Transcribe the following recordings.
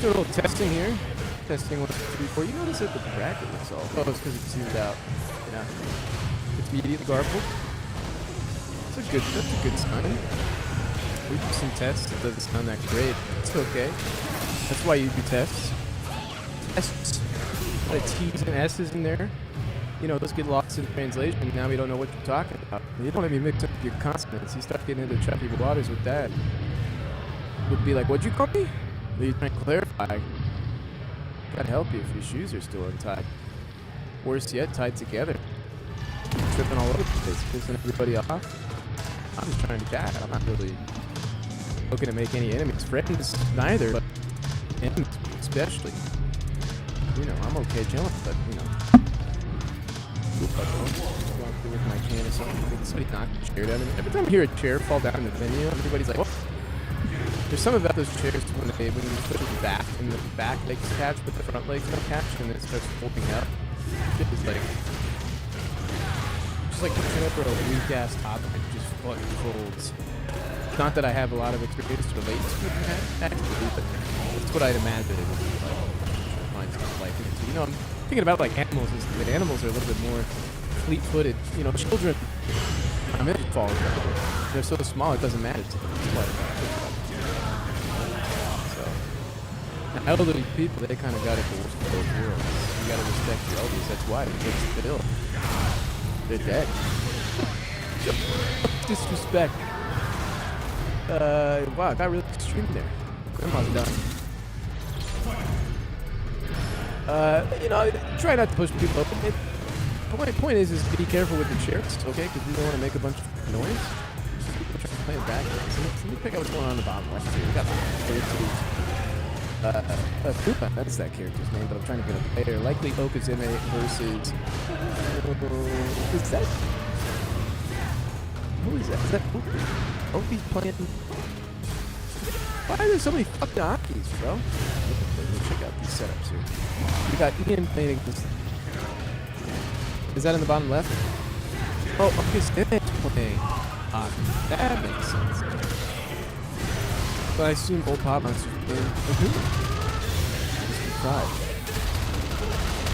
Do a little testing here. Testing 1, 2, 3, 4. You notice that the bracket looks all. Oh, it's because it's tuned out. Yeah. It's immediately garbled. That's a good sign. We do some tests. It doesn't sound that great. It's okay. That's why you do tests. Tests. A lot of T's and S's in there. You know, those get lost in translation. Now we don't know what you're talking about. You don't let me mix up your consonants. You start getting into choppy waters with that. Would be like, what'd you call me? Are you trying to clarify? Gotta help you if your shoes are still untied. Worse yet, tied together. Tripping all over the place, pissing everybody off. I'm just trying to chat. I'm not really looking to make any enemies. Friends, neither, but enemies especially. You know, I'm okay chilling, but you know. Going through with my can or something. Somebody knocked a chair down. Every time I hear a chair fall down in the venue, everybody's like, "Whoa!" There's something about those chairs when you put it back and the back legs catch, but the front legs don't catch, and it starts folding up. It's like just like pushing over a weak ass top and it just fucking folds. Not that I have a lot of experience to relate to that, actually, but that's what I'd imagine it would be like. Like, you know, I'm thinking about like animals. The animals are a little bit more fleet-footed. You know, children, I mean, it falls. They're so small, it doesn't matter to them. So, now, elderly people, they kind of got it the worst of both worlds. You got to respect your elders. That's why it takes the bill. They're dead. Disrespect. Wow, it got really extreme there. Grandma's done. You know, try not to push people up. The point is be careful with the chairs, okay? Because you don't want to make a bunch of noise. People trying to play it back. So let me pick out what's going on in the bottom left here. We got Koopa, that's that character's name, but I'm trying to get a player. Likely Okazeme versus... is that... Who is that? Is that Opie? Opie's playing... Why are there so many fucking hockeys, bro? Let's check out these setups here. We got Ian playing this. Is that in the bottom left? Oh, Okazeme's playing hockey. That makes sense. But I assume old Pop Monster's playing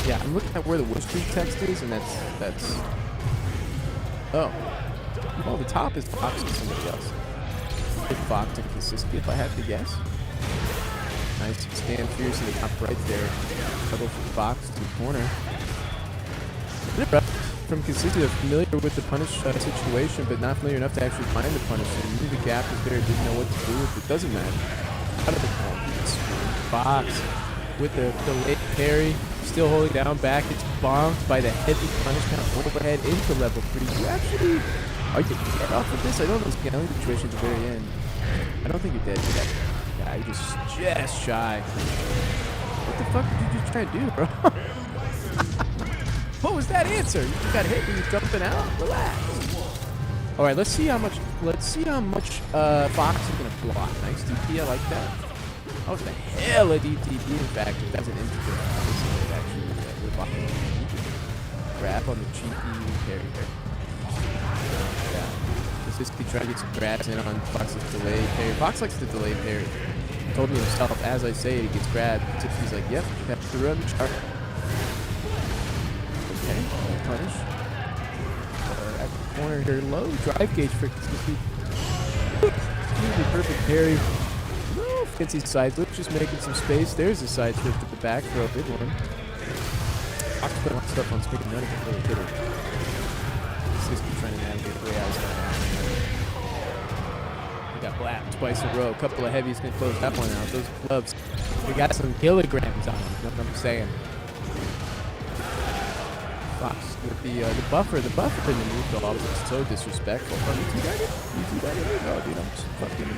Yeah, I'm looking at where the Wood Street text is, and that's... Oh. Well, the top is Fox and somebody else. Fox and Consistency, if I had to guess. Nice stand fierce in the top right there. Double from Fox to the corner. From Consistency, they're familiar with the punish situation, but not familiar enough to actually find the punish. So you knew the gap was there, didn't know what to do with it. Doesn't matter. Out of the corner. Fox with the late parry, still holding down back. It's bombed by the heavy punish, kind of overhead into level 3. You actually... Are you dead off of this? I don't know this galley situation at the very end. I don't think you're dead yet. Yeah, you're just shy. What the fuck did you just try to do, bro? What was that answer? You just got hit when you're jumping out? Relax. Alright, let's see how much Fox is gonna block. Nice DP, I like that. That was the hell of DTP, in fact. If that's an integer, obviously, actually, we're blocking. Grab on the cheeky carry there. Yeah. Just be trying to get some grabs in on Fox's delay parry. Fox likes the delay parry. He told me himself, as I say it, he gets grabbed. He's like, yep, have to run sharp. Okay, punish. At the corner here, low drive gauge for Consistency. Perfect parry. No, fancy side flip, just making some space. There's a side flip to the back throw, a big one. Fox put on stuff on screen, none of it really hit her. Trying to navigate the way I was going. We got Blap twice in a row. A couple of heavies can close that one out. Those gloves, we got some kilograms on them. You know what I'm saying? Fox with the buffer. The buffer in the neutral all looks so disrespectful. Oh, you two-bagged? You two-bagged? No, dude, I'm just fucking...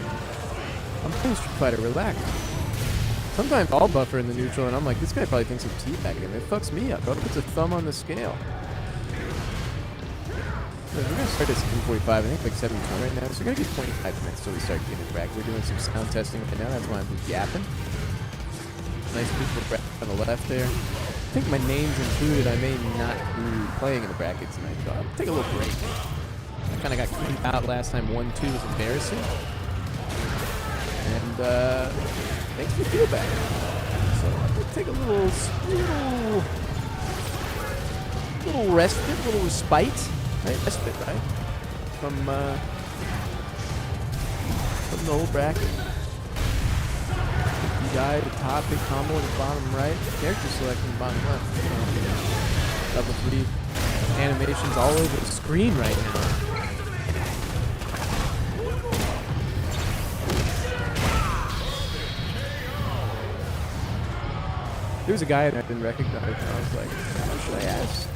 I'm playing Street Fighter. Relax. Sometimes I'll buffer in the neutral, and I'm like, this guy probably thinks I'm teabagging him. It fucks me up, bro. It puts a thumb on the scale. We're going to start at 7:45, I think like 7:20 right now, so we're going to get 25 minutes until we start getting it back. We're doing some sound testing right now, that's why I'm yapping. Nice people bracket on the left there. I think my name's included, I may not be playing in the bracket tonight, so I'll take a little break. I kind of got cleaned out last time, 1-2 was embarrassing. And, makes me feel bad. take a little respite, a little respite, right? Respite, right? From the old bracket. You guy at the top, big combo in the bottom right. Character select in the bottom left. Level 3 animations all over the screen right now. There was a guy that I didn't recognize, and I was like, how should I ask?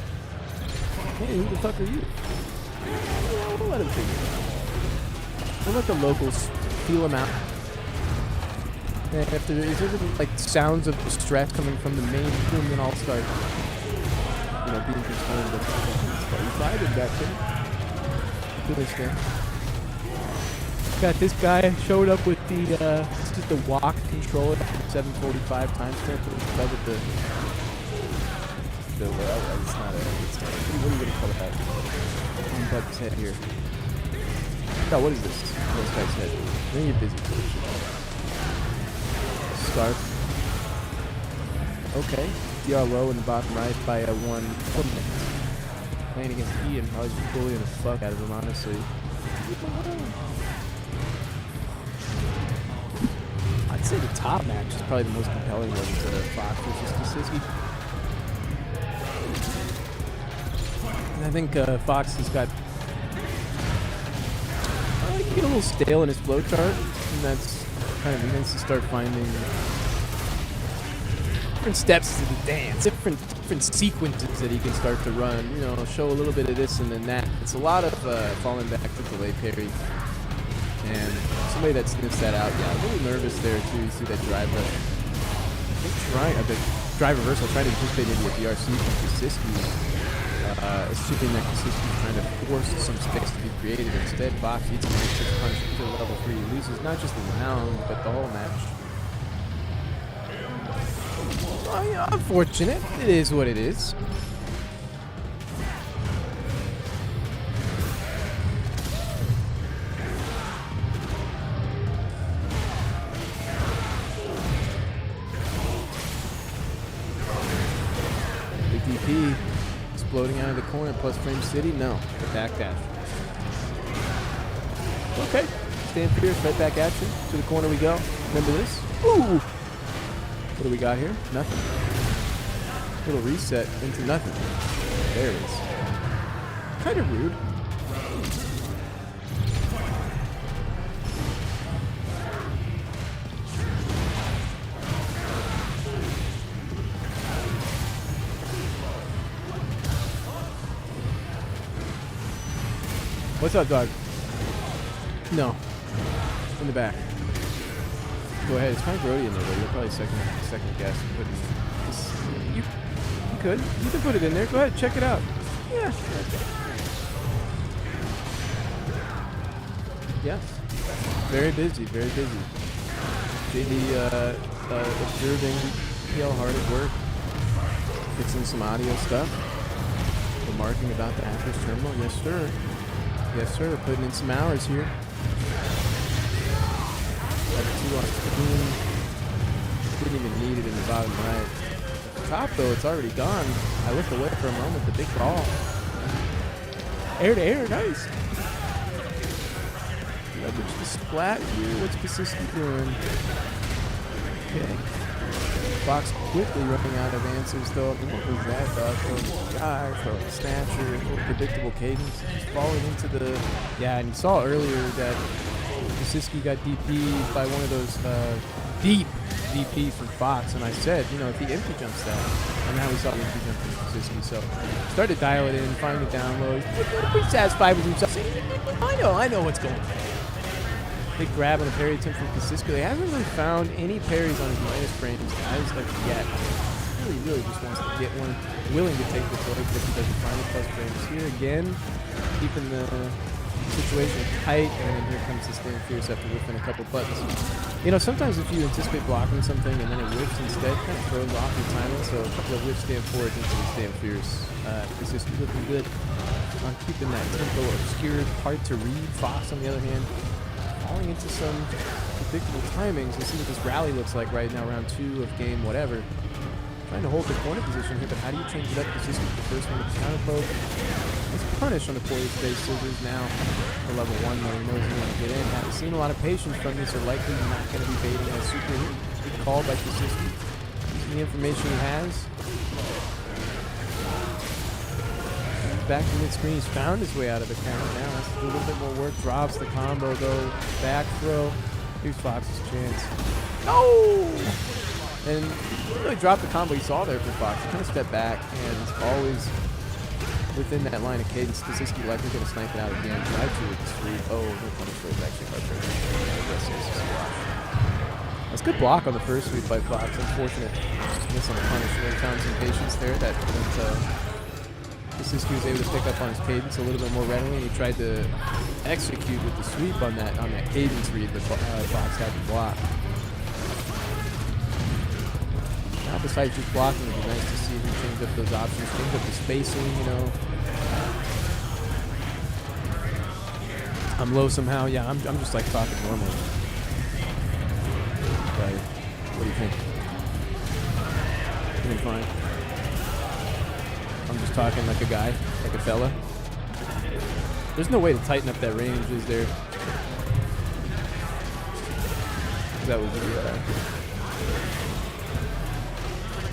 Hey, who the fuck are you? We'll let him figure it out. We'll let the locals feel him out. And if there's like sounds of distress coming from the main room, then I'll start, being concerned with fight in that thing. To this thing. Got this guy showed up with the just the walk controller, 745 times turn. But with the it's not what are you gonna call it that? Unbug his head here. Oh, what is this? This guy's head. Then you're busy. Scarf. Okay. DR low in the bottom right by 1 minute. Playing against Ian, probably just bullying the fuck out of him, honestly. I'd say the top match is probably the most compelling one to Fox versus Kasiski. And I think Fox has got. You get a little stale in his flowchart, and that's kind of he needs to start finding different steps to the dance, different sequences that he can start to run. Show a little bit of this and then that. It's a lot of falling back to delay parry, and somebody that sniffs that out. Yeah, a little nervous there too. You see that drive rush. The drive reversal, trying to anticipate maybe a DRC from Kasiski. Assuming that Kasiski's trying to force some space to be created. Instead, Fox eats a nice punch for level 3. He loses not just the round, but the whole match. Well, unfortunate. It is what it is. Big DP. Exploding out of the corner, plus frame city, no. The back dash. Okay. Stand fierce, right back at you. To the corner we go. Remember this? Ooh! What do we got here? Nothing. Little reset into nothing. There it is. Kind of rude. What's up, dog? No. In the back. Go ahead. It's kind of grody in there, though. You'll probably second guess. But you could. You can put it in there. Go ahead. Check it out. Yeah. Yes. Very busy. Very busy. JD observing PL hard at work. Fixing some audio stuff. Remarking about the Atlas terminal. Yes, sir. Yes, sir. Putting in some hours here. Got 2 on screen. Didn't even need it in the bottom right. At the top, though, it's already gone. I looked away for a moment. The big ball. Air to air. Nice. Leverage the splat here. What's Kasiski doing? Okay. Fox quickly running out of answers, though. What was that, dog? Throwing the guy, throwing the snatcher, predictable cadence. Just falling into the... Yeah, and you saw earlier that Kasiski got DP'd by one of those deep DPs from Fox, and I said, if he empty jumps that, and now we saw the empty jump from Kasiski, so started to dial it in, find the down low. He's pretty satisfied with himself. I know what's going on. Big grab on the parry attempt from Kasiski. He hasn't really found any parries on his minus frames as of yet. Really just wants to get one. Willing to take the throw, but he doesn't find the plus frames. Here again, keeping the situation tight, and then here comes the stand fierce after whiffing a couple buttons. Sometimes if you anticipate blocking something and then it whiffs instead, kind of throws off your timing. So a couple of whiffs stand forward into the stand fierce. Kasiski looking good on keeping that tempo obscured, hard to read. Fox, on the other hand, falling into some predictable timings. Let's see what this rally looks like right now, round 2 of game whatever. Trying to hold the corner position here, but how do you change it up? Because this is the first one with the counter poke. Let's punish on the poise base scissors now. For level 1 though, he knows he want to get in. Haven't seen a lot of patience from this, are likely not going to be baiting a super here. Good call by Kasiski. Using the information he has. Back to mid-screen, he's found his way out of the counter now. Has to do a little bit more work. Drops the combo though. Back throw. Here's Fox's chance. No! And he didn't really drop the combo he saw there for Fox. He kind of stepped back and he's always within that line of cadence. Kasiski likely going to snipe it out again. Try to with the sweep. Oh, no punish for it. It's actually hard. That's good block on the first sweep by Fox. Unfortunate miss on the punish. Really found some patience there that Kasiski was able to pick up on his cadence a little bit more readily, and he tried to execute with the sweep on that cadence read that Fox had to block. Now, besides just blocking, it'd be nice to see him change up those options, change up the spacing, you know. I'm low somehow. Yeah, I'm just like talking normally. Right. What do you think? Doing fine. I'm just talking like a guy, like a fella. There's no way to tighten up that range, is there? That would be,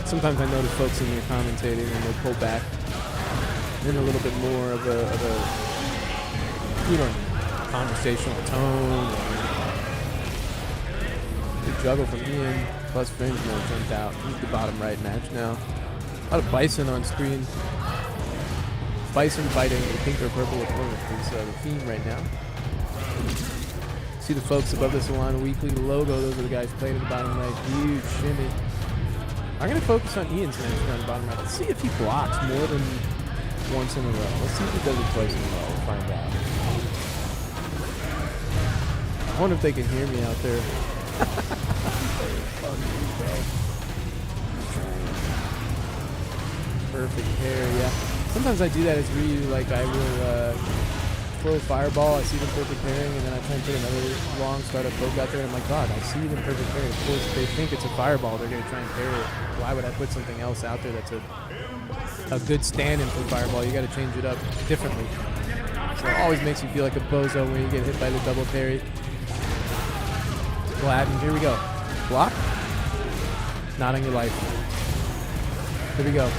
sometimes I notice folks in here commentating and they pull back in a little bit more of a you know, conversational tone. Good juggle from Ian, plus Fringe mode jumped out. He's the bottom right match now. A lot of Bison on screen. Bison fighting the pink or purple opponent is the theme right now. See the folks above the Salon Weekly logo. Those are the guys playing in the bottom right. Huge shimmy. I'm going to focus on Ian's match down the bottom right. Let's see if he blocks more than once in a row. Let's see if he does it twice in a row. We'll find out. I wonder if they can hear me out there. Perfect pair, yeah. Sometimes I do that as Ryu, like I will throw a fireball, I see them perfect pairing, and then I try and put another long startup poke out there, and I'm like, God, I see them perfect pairing. Of course, if they think it's a fireball, they're going to try and pair it. Why would I put something else out there that's a good stand-in for fireball? You got to change it up differently. So it always makes you feel like a bozo when you get hit by the double parry. Gladden, here we go. Block. Not on your life. Here we go.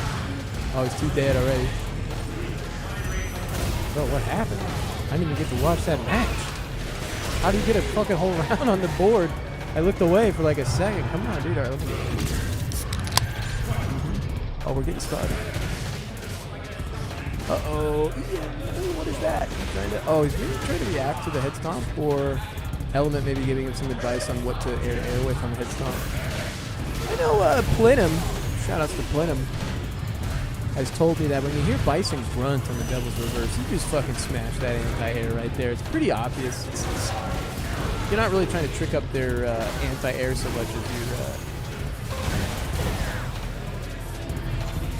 Oh, he's too dead already. Bro, what happened? I didn't even get to watch that match. How do you get a fucking whole round on the board? I looked away for like a second. Come on, dude. All right, let me get it. Oh, we're getting started. Uh-oh. What is that? He's really trying to react to the head stomp, or Element maybe giving him some advice on what to air with on the head stomp. I know Plinum, shout-outs to Plinum, has told me that when you hear Bison grunt on the Devil's Reverse, you just fucking smash that anti-air right there. It's pretty obvious. You're not really trying to trick up their anti-air so much as you're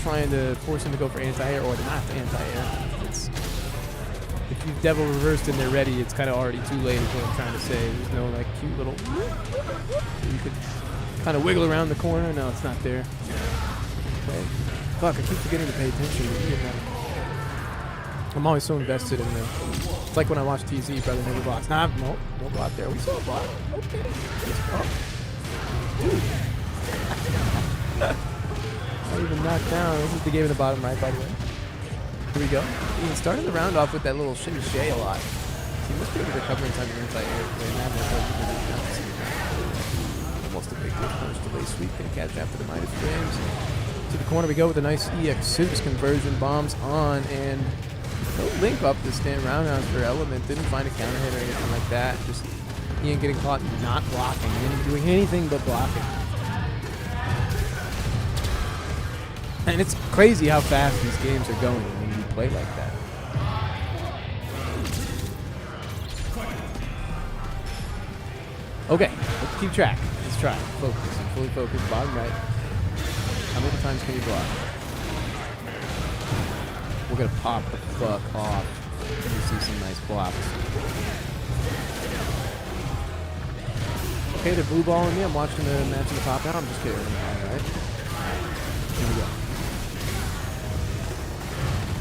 trying to force them to go for anti-air or not anti-air. If you've Devil Reversed and they're ready, it's kind of already too late is what I'm trying to say. There's no like cute little... You could kind of wiggle around the corner. No, it's not there. Okay. Fuck, I keep forgetting to pay attention. I'm always so invested in the... It's like when I watch TZ, Brother Never Blocks. Nah, no block there. We saw a block. Okay. Dude. Not even knocked down. This is the game in the bottom right, by the way. Here we go. Ian starting the round off with that little shimmy shay a lot. He must be able to recover in time to inside air. Almost a big punch delay sweep. Can catch after the minus frames. To the corner we go with a nice EX6 conversion. Bombs on, and no link up to stand roundhouse for Element. Didn't find a counter hit or anything like that. Just Ian getting caught not blocking. Ian doing anything but blocking. And it's crazy how fast these games are going when you play like that. Okay, let's keep track. Let's try. Focus. Fully focused. Bottom right. How many times can you block? We're going to pop the fuck off. You see some nice blocks. Okay, they're blue balling me. I'm watching the match in the top now. I'm just kidding. All right. Here we go.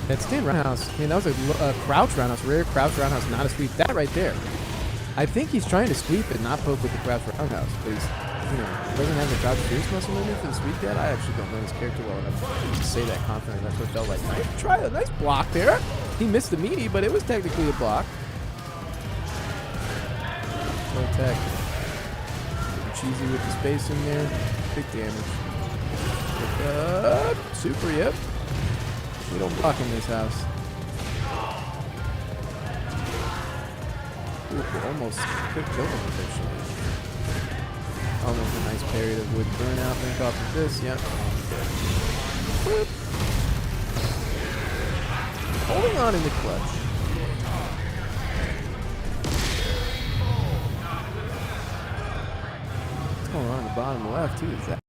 That stand roundhouse, I mean, that was a crouch roundhouse, rare crouch roundhouse, not a sweep. That right there. I think he's trying to sweep and not poke with the crouch roundhouse, but he's, doesn't have the crouch fierce muscle in it for the sweep yet. I actually don't know his character well enough to say that confidently. That's what it felt like. Nice try, a nice block there. He missed the meaty, but it was technically a block. No tech. Cheesy with the space in there. Big damage. Super, yep. We don't block in this house. Ooh, almost could kill him eventually. Almost a nice parry that would burn out. Link off of this, yep. Whoop. Holding on in the clutch. What's going on in the bottom left, too? Is that